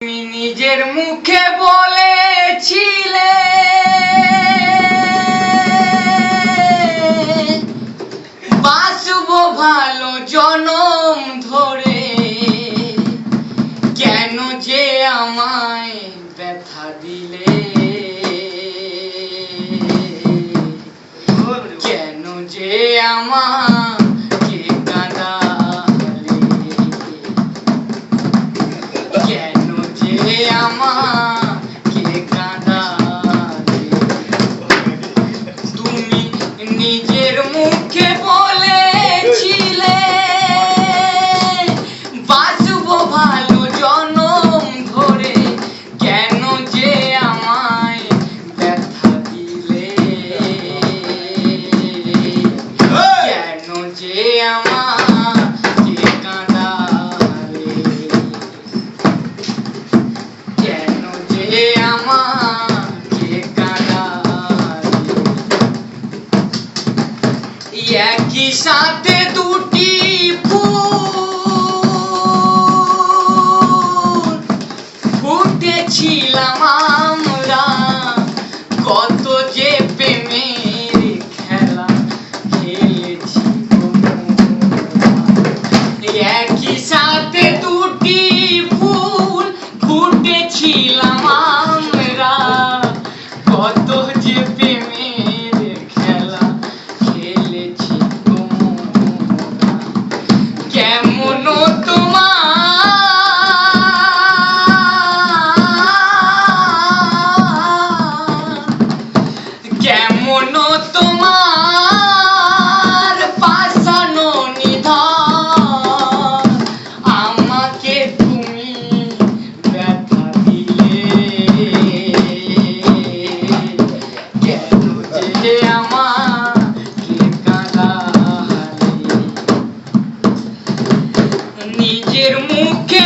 তুমি নিজের মুখে বলেছিলে বাঁচবো ভালো জনম ধরে, কেন যে আমায় ব্যথা দিলে, কেন যে আমাকে কাঁদালে, কেন যে আমাকে কাঁদালে। তুমি নিজের মুখে বলেছিলে বাঁচবো ভালো জনম ধরে, কেন যে আমায় ব্যথা দিলে, কেন যে আমাকে কাঁদালে, কেন যে আমাকে কাঁদালে। একই সাথে দুটি ফুল ফুটেছিলাম আমরা, কত যে প্রেমের খেলা খেলেছি তোমরা। একই সাথে দুটি ফুল ফুটেছিলাম আমরা, কত যে প্রেমের খেলা খেলেছি তোমরা। কেমন তোমার পাশানো নিধান, আমাকে তুমি ব্যথা দিলে, কেন যে আমাকে কাঁদালে। নিজের মুখে